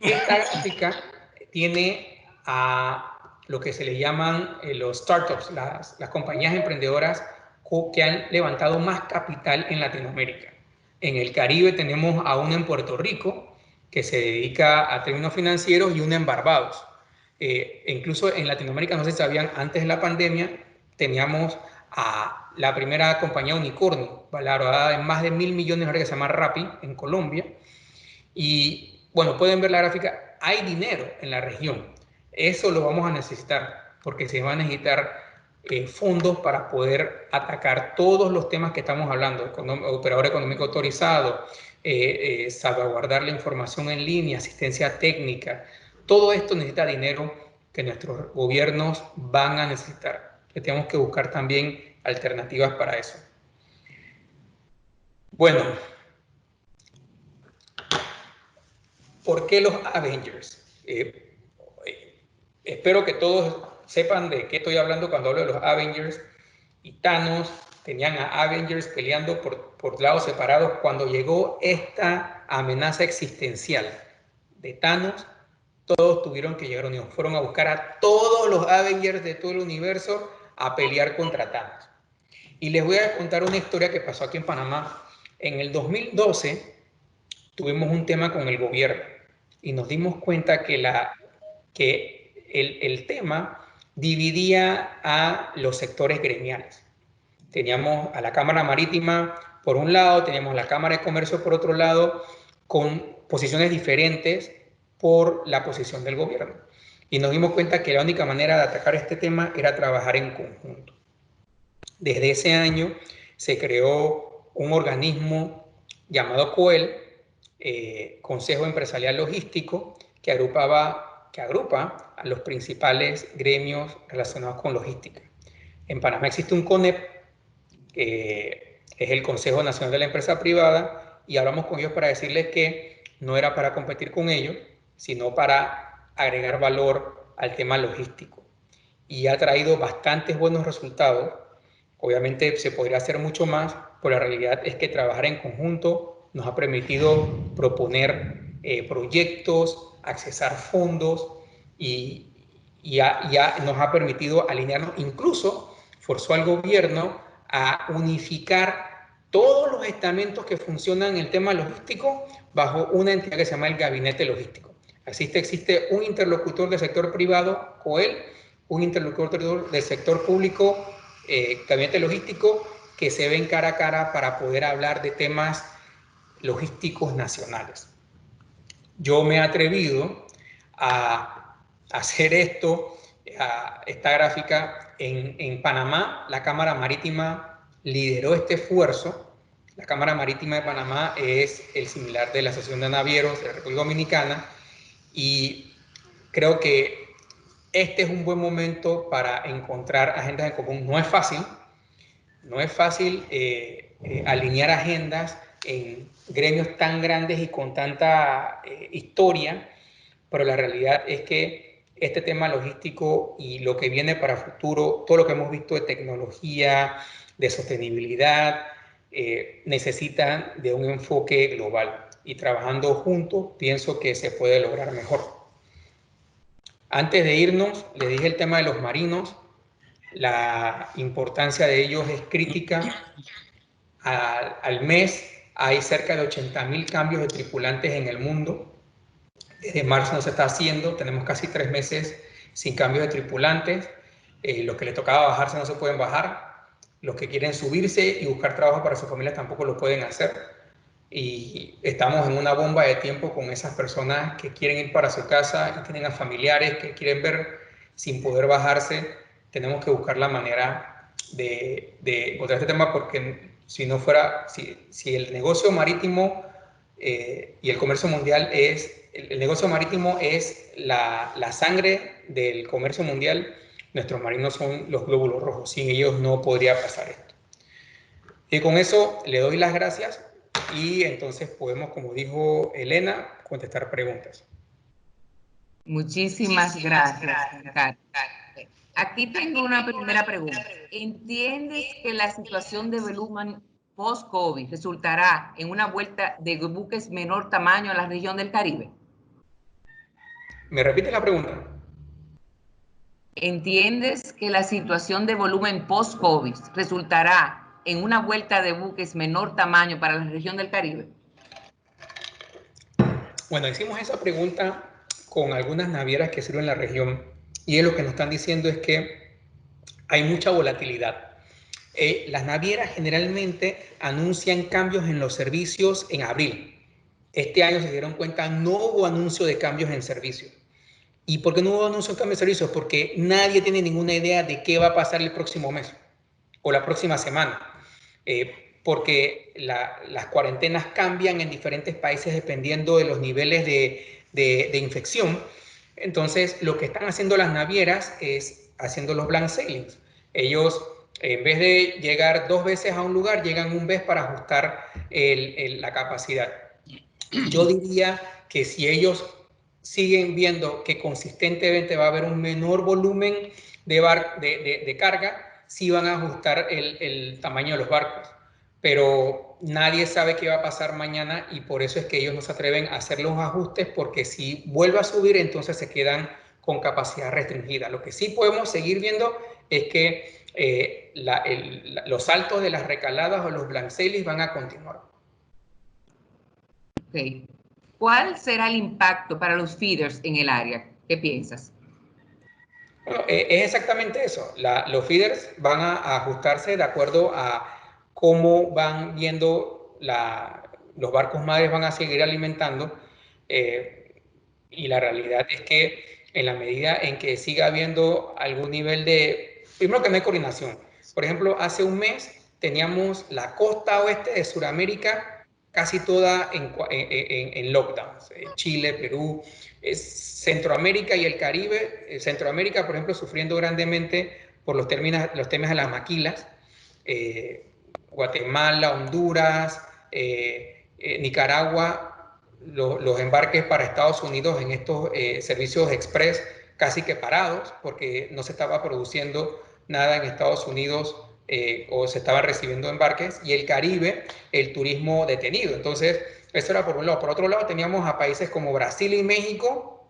Esta gráfica tiene a lo que se le llaman los startups, las compañías emprendedoras que han levantado más capital en Latinoamérica. En el Caribe tenemos a una en Puerto Rico que se dedica a términos financieros y una en Barbados. Incluso en Latinoamérica, no se sabían, antes de la pandemia teníamos a la primera compañía unicornio, valorada en más de 1.000 millones de dólares, que se llama Rappi, en Colombia. Y bueno, pueden ver la gráfica, hay dinero en la región. Eso lo vamos a necesitar, porque se van a necesitar fondos para poder atacar todos los temas que estamos hablando: operador económico autorizado, salvaguardar la información en línea, asistencia técnica. Todo esto necesita dinero que nuestros gobiernos van a necesitar. Tenemos que buscar también alternativas para eso. Bueno, ¿por qué los Avengers? Espero que todos sepan de qué estoy hablando cuando hablo de los Avengers. Y Thanos, tenían a Avengers peleando por lados separados. Cuando llegó esta amenaza existencial de Thanos, todos tuvieron que llegar unidos. Fueron a buscar a todos los Avengers de todo el universo a pelear contra Thanos. Y les voy a contar una historia que pasó aquí en Panamá. En el 2012 tuvimos un tema con el gobierno y nos dimos cuenta que el tema dividía a los sectores gremiales. Teníamos a la Cámara Marítima por un lado, teníamos la Cámara de Comercio por otro lado, con posiciones diferentes por la posición del gobierno. Y nos dimos cuenta que la única manera de atacar este tema era trabajar en conjunto. Desde ese año se creó un organismo llamado COEL, Consejo Empresarial Logístico, que agrupa a los principales gremios relacionados con logística. En Panamá existe un CONEP, que es el Consejo Nacional de la Empresa Privada, y hablamos con ellos para decirles que no era para competir con ellos, sino para agregar valor al tema logístico. Y ha traído bastantes buenos resultados. Obviamente se podría hacer mucho más, pero la realidad es que trabajar en conjunto nos ha permitido proponer proyectos, accesar fondos y ya nos ha permitido alinearnos. Incluso forzó al gobierno a unificar todos los estamentos que funcionan en el tema logístico bajo una entidad que se llama el Gabinete Logístico. Así existe un interlocutor del sector privado, COEL, un interlocutor del sector público, Gabinete Logístico, que se ven cara a cara para poder hablar de temas logísticos nacionales. Yo me he atrevido a hacer esta gráfica en Panamá. La Cámara Marítima lideró este esfuerzo. La Cámara Marítima de Panamá es el similar de la Asociación de Navieros de la República Dominicana, y creo que este es un buen momento para encontrar agendas en común. No es fácil alinear agendas en gremios tan grandes y con tanta historia, pero la realidad es que este tema logístico y lo que viene para futuro, todo lo que hemos visto de tecnología, de sostenibilidad, necesitan de un enfoque global, y trabajando juntos pienso que se puede lograr mejor. Antes de irnos, les dije el tema de los marinos. La importancia de ellos es crítica. Al mes hay cerca de 80.000 cambios de tripulantes en el mundo. Desde marzo no se está haciendo, tenemos casi 3 meses sin cambios de tripulantes. Los que les tocaba bajarse no se pueden bajar. Los que quieren subirse y buscar trabajo para sus familias tampoco lo pueden hacer. Y estamos en una bomba de tiempo con esas personas que quieren ir para su casa y tienen a familiares que quieren ver sin poder bajarse. Tenemos que buscar la manera encontrar este tema, porque si no fuera, si el negocio marítimo y el comercio mundial el negocio marítimo es la sangre del comercio mundial, nuestros marinos son los glóbulos rojos. Sin ellos no podría pasar esto. Y con eso le doy las gracias y entonces podemos, como dijo Elena, contestar preguntas. Muchísimas gracias, Carlos. Aquí tengo una primera pregunta. ¿Entiendes que la situación de volumen post-COVID resultará en una vuelta de buques menor tamaño a la región del Caribe? ¿Me repite la pregunta? ¿Entiendes que la situación de volumen post-COVID resultará en una vuelta de buques menor tamaño para la región del Caribe? Bueno, hicimos esa pregunta con algunas navieras que sirven en la región y lo que nos están diciendo es que hay mucha volatilidad. Las navieras generalmente anuncian cambios en los servicios en abril. Este año se dieron cuenta, no hubo anuncio de cambios en servicio. ¿Y por qué no hubo anuncio de cambios en servicio? Porque nadie tiene ninguna idea de qué va a pasar el próximo mes o la próxima semana. Porque las cuarentenas cambian en diferentes países dependiendo de los niveles de infección. Entonces, lo que están haciendo las navieras es haciendo los blank sailings. Ellos, en vez de llegar 2 veces a un lugar, llegan 1 vez para ajustar la capacidad. Yo diría que si ellos siguen viendo que consistentemente va a haber un menor volumen de carga, sí van a ajustar el tamaño de los barcos. Pero nadie sabe qué va a pasar mañana y por eso es que ellos no se atreven a hacer los ajustes, porque si vuelve a subir, entonces se quedan con capacidad restringida. Lo que sí podemos seguir viendo es que los saltos de las recaladas o los blank sailings van a continuar. Okay. ¿Cuál será el impacto para los feeders en el área? ¿Qué piensas? Bueno, es exactamente eso. Los feeders van a ajustarse de acuerdo a cómo van viendo los barcos madres van a seguir alimentando. Y la realidad es que en la medida en que siga habiendo algún nivel primero que no hay coordinación. Por ejemplo, hace un mes teníamos la costa oeste de Sudamérica casi toda en lockdowns. Chile, Perú, Centroamérica y el Caribe. Centroamérica, por ejemplo, sufriendo grandemente por los temas de las maquilas. Guatemala, Honduras, Nicaragua, los embarques para Estados Unidos en estos servicios express casi que parados, porque no se estaba produciendo nada en Estados Unidos o se estaban recibiendo embarques, y el Caribe, el turismo detenido. Entonces, eso era por un lado. Por otro lado, teníamos a países como Brasil y México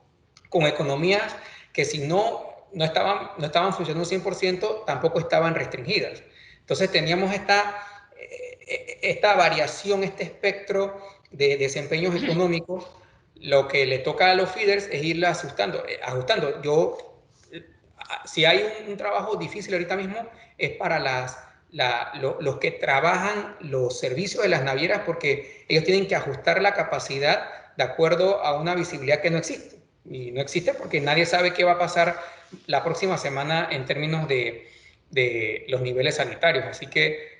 con economías que si no estaban funcionando 100%, tampoco estaban restringidas. Entonces, teníamos esta variación, este espectro de desempeños económicos. Lo que le toca a los feeders es irla ajustando. Si hay un trabajo difícil ahorita mismo, es para los que trabajan los servicios de las navieras, porque ellos tienen que ajustar la capacidad de acuerdo a una visibilidad que no existe. Y no existe porque nadie sabe qué va a pasar la próxima semana en términos de los niveles sanitarios. Así que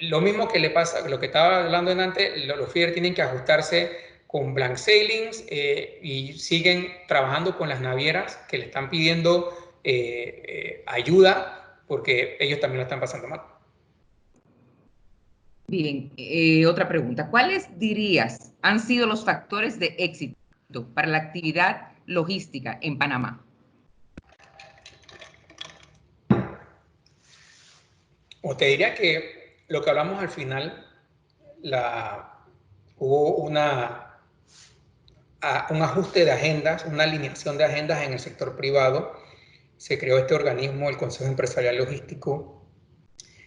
lo mismo que le pasa, lo que estaba hablando antes, los feeders tienen que ajustarse con blank sailings y siguen trabajando con las navieras que le están pidiendo ayuda, porque ellos también lo están pasando mal. Bien, otra pregunta. ¿Cuáles dirías han sido los factores de éxito para la actividad logística en Panamá? O te diría que lo que hablamos al final, hubo un ajuste de agendas, una alineación de agendas en el sector privado. Se creó este organismo, el Consejo Empresarial Logístico.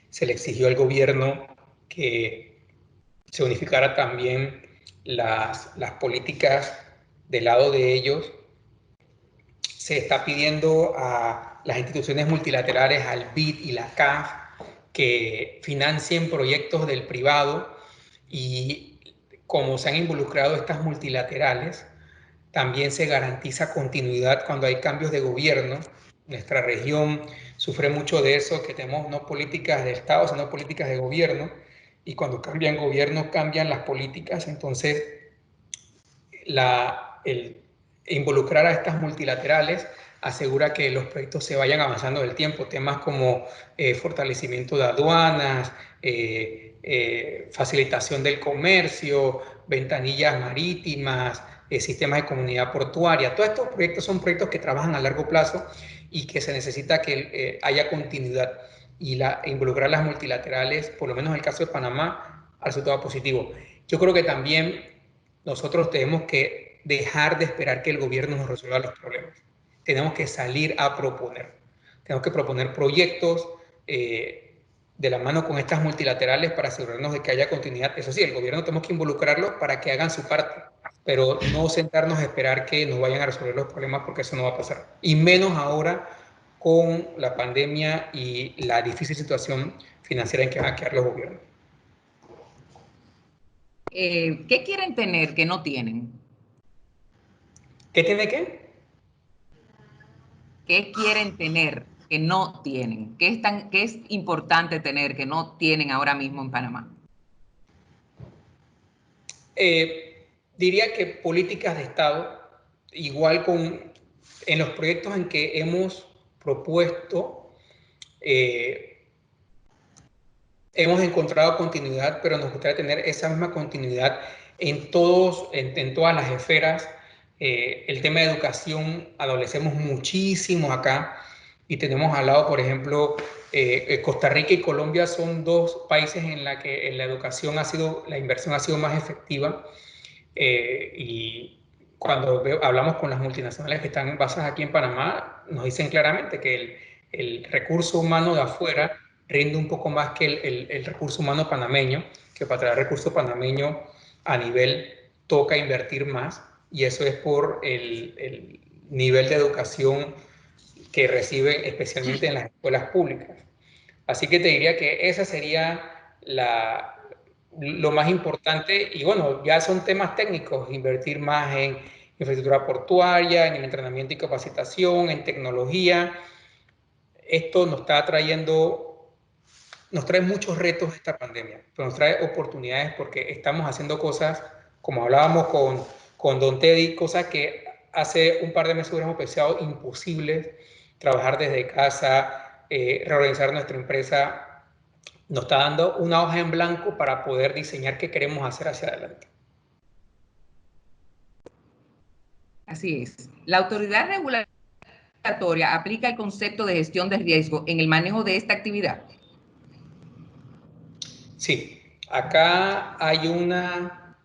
Se le exigió al gobierno que se unificara también las políticas del lado de ellos. Se está pidiendo a las instituciones multilaterales, al BID y la CAF, que financien proyectos del privado, y como se han involucrado estas multilaterales, también se garantiza continuidad cuando hay cambios de gobierno, nuestra región sufre mucho de eso, que tenemos no políticas de Estado, sino políticas de gobierno, y cuando cambian gobiernos cambian las políticas. Entonces el involucrar a estas multilaterales asegura que los proyectos se vayan avanzando en el tiempo. Temas como fortalecimiento de aduanas, facilitación del comercio, ventanillas marítimas, sistemas de comunidad portuaria. Todos estos proyectos son proyectos que trabajan a largo plazo y que se necesita que haya continuidad. Y involucrar las multilaterales, por lo menos en el caso de Panamá, ha resultado positivo. Yo creo que también nosotros tenemos que dejar de esperar que el gobierno nos resuelva los problemas. Tenemos que salir a proponer. Tenemos que proponer proyectos de la mano con estas multilaterales para asegurarnos de que haya continuidad. Eso sí, el gobierno tenemos que involucrarlo para que hagan su parte, pero no sentarnos a esperar que nos vayan a resolver los problemas, porque eso no va a pasar. Y menos ahora con la pandemia y la difícil situación financiera en que van a quedar los gobiernos. ¿Qué quieren tener que no tienen? ¿Qué tiene qué? ¿Qué quieren tener que no tienen? ¿Qué es importante tener que no tienen ahora mismo en Panamá? Diría que políticas de Estado, igual en los proyectos en que hemos propuesto, hemos encontrado continuidad, pero nos gustaría tener esa misma continuidad en todas las esferas. El tema de educación, adolecemos muchísimo acá, y tenemos al lado, por ejemplo, Costa Rica y Colombia son dos países en la que en la educación la inversión ha sido más efectiva. Y cuando hablamos con las multinacionales que están basadas aquí en Panamá, nos dicen claramente que el recurso humano de afuera rinde un poco más que el recurso humano panameño, que para traer recurso panameño a nivel toca invertir más, y eso es por el nivel de educación que reciben, especialmente en las escuelas públicas. Así que te diría que esa sería lo más importante. Y bueno, ya son temas técnicos: invertir más en infraestructura portuaria, en el entrenamiento y capacitación, en tecnología. Esto nos trae muchos retos esta pandemia, pero nos trae oportunidades, porque estamos haciendo cosas, como hablábamos con Don Teddy, cosas que hace un par de meses hubiéramos pensado imposibles. Trabajar desde casa, reorganizar nuestra empresa, nos está dando una hoja en blanco para poder diseñar qué queremos hacer hacia adelante. Así es. La autoridad regulatoria aplica el concepto de gestión de riesgo en el manejo de esta actividad. Sí, acá hay una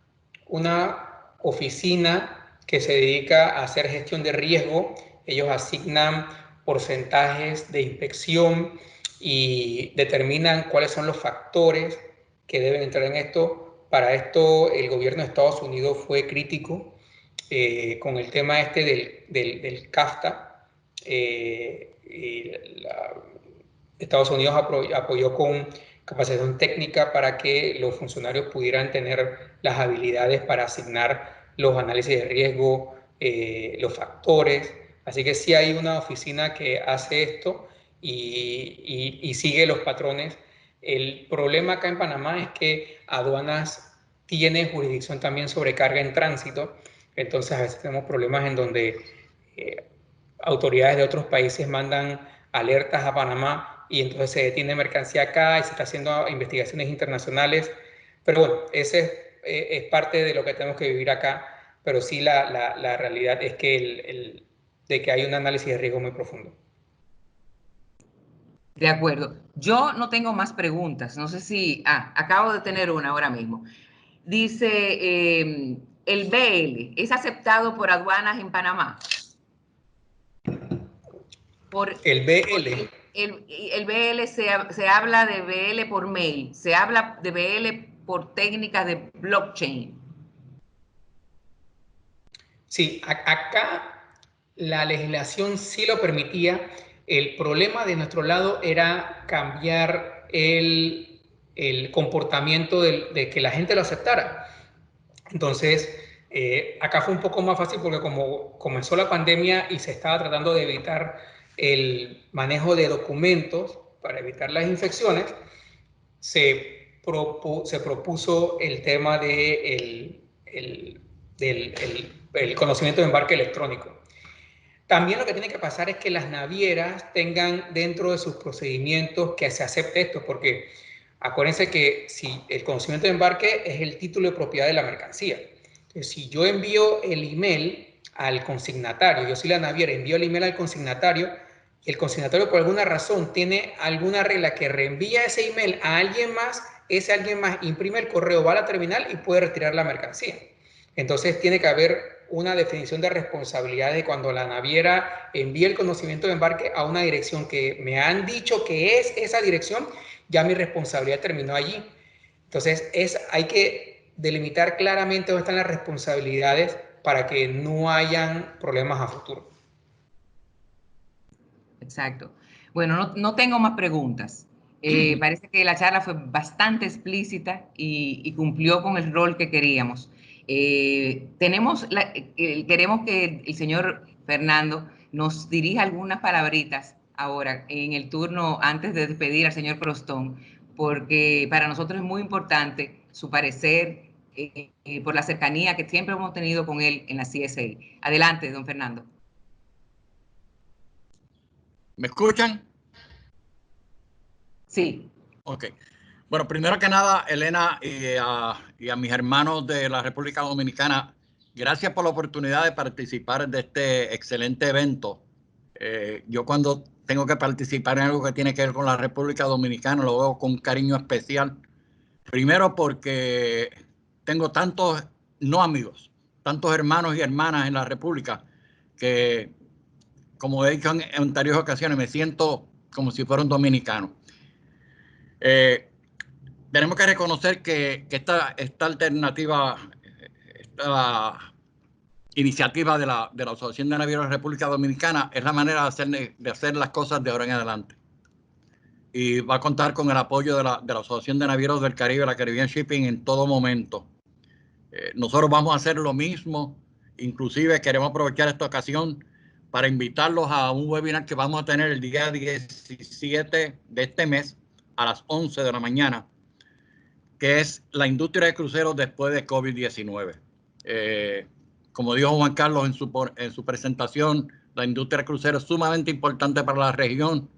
oficina que se dedica a hacer gestión de riesgo. Ellos asignan porcentajes de inspección y determinan cuáles son los factores que deben entrar en esto. Para esto, el gobierno de Estados Unidos fue crítico con el tema del CAFTA. Estados Unidos apoyó con capacitación técnica para que los funcionarios pudieran tener las habilidades para asignar los análisis de riesgo, los factores. Así que sí hay una oficina que hace esto y sigue los patrones. El problema acá en Panamá es que aduanas tiene jurisdicción también sobre carga en tránsito. Entonces a veces tenemos problemas en donde autoridades de otros países mandan alertas a Panamá y entonces se detiene mercancía acá y se está haciendo investigaciones internacionales. Pero bueno, ese es parte de lo que tenemos que vivir acá. Pero sí, la realidad es que, de que hay un análisis de riesgo muy profundo. De acuerdo. Yo no tengo más preguntas. No sé si... acabo de tener una ahora mismo. Dice, ¿el BL es aceptado por aduanas en Panamá? El BL. El BL se habla de BL por mail, se habla de BL por técnicas de blockchain. Sí, acá la legislación sí lo permitía. El problema de nuestro lado era cambiar el comportamiento de que la gente lo aceptara. Entonces, acá fue un poco más fácil, porque como comenzó la pandemia y se estaba tratando de evitar el manejo de documentos para evitar las infecciones, se propuso el tema del conocimiento de embarque electrónico. También lo que tiene que pasar es que las navieras tengan dentro de sus procedimientos que se acepte esto, porque acuérdense que si el conocimiento de embarque es el título de propiedad de la mercancía. Entonces, si yo envío el email al consignatario, yo soy la naviera, envío el email al consignatario, y el consignatario por alguna razón tiene alguna regla que reenvía ese email a alguien más, ese alguien más imprime el correo, va a la terminal y puede retirar la mercancía. Entonces tiene que haber una definición de responsabilidades de cuando la naviera envíe el conocimiento de embarque a una dirección que me han dicho que es esa dirección, ya mi responsabilidad terminó allí. Entonces hay que delimitar claramente dónde están las responsabilidades para que no hayan problemas a futuro. Exacto. Bueno, no tengo más preguntas. Parece que la charla fue bastante explícita y cumplió con el rol que queríamos. Queremos que el señor Fernando nos dirija algunas palabritas ahora en el turno antes de despedir al señor Crostón, porque para nosotros es muy importante su parecer por la cercanía que siempre hemos tenido con él en la CSA. Adelante, don Fernando. ¿Me escuchan? Sí. Ok. Bueno, primero que nada, Elena y a mis hermanos de la República Dominicana, gracias por la oportunidad de participar de este excelente evento. Yo cuando tengo que participar en algo que tiene que ver con la República Dominicana, lo veo con un cariño especial. Primero porque tengo tantos, no amigos, tantos hermanos y hermanas en la República que, como he dicho en anteriores ocasiones, me siento como si fuera un dominicano. Tenemos que reconocer que esta alternativa, esta iniciativa de la Asociación de Navieros de la República Dominicana es la manera de hacer las cosas de ahora en adelante. Y va a contar con el apoyo de la Asociación de Navieros del Caribe, la Caribbean Shipping, en todo momento. Nosotros vamos a hacer lo mismo. Inclusive queremos aprovechar esta ocasión para invitarlos a un webinar que vamos a tener el día 17 de este mes a las 11 de la mañana, que es la industria de cruceros después de COVID-19. Como dijo Juan Carlos en su presentación, la industria de cruceros es sumamente importante para la región.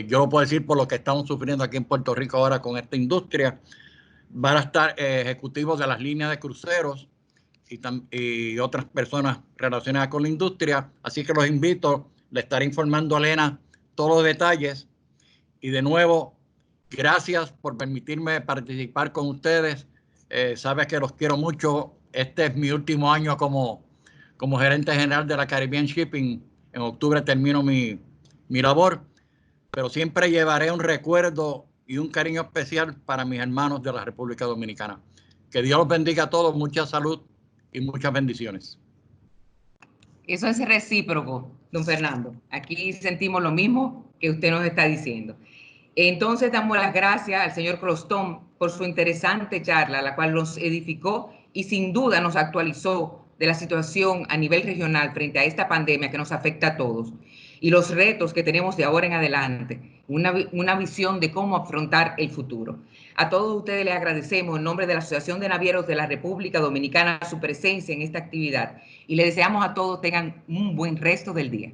Yo lo puedo decir por lo que estamos sufriendo aquí en Puerto Rico ahora con esta industria. Van a estar ejecutivos de las líneas de cruceros y otras personas relacionadas con la industria. Así que los invito, le estaré informando a Elena todos los detalles. Y de nuevo, gracias por permitirme participar con ustedes. Sabes que los quiero mucho. Este es mi último año como gerente general de la Caribbean Shipping. En octubre termino mi labor, pero siempre llevaré un recuerdo y un cariño especial para mis hermanos de la República Dominicana. Que Dios los bendiga a todos, mucha salud y muchas bendiciones. Eso es recíproco, don Fernando. Aquí sentimos lo mismo que usted nos está diciendo. Entonces damos las gracias al señor Crostón por su interesante charla, la cual nos edificó y sin duda nos actualizó de la situación a nivel regional frente a esta pandemia que nos afecta a todos y los retos que tenemos de ahora en adelante, una visión de cómo afrontar el futuro. A todos ustedes les agradecemos en nombre de la Asociación de Navieros de la República Dominicana su presencia en esta actividad y les deseamos a todos tengan un buen resto del día.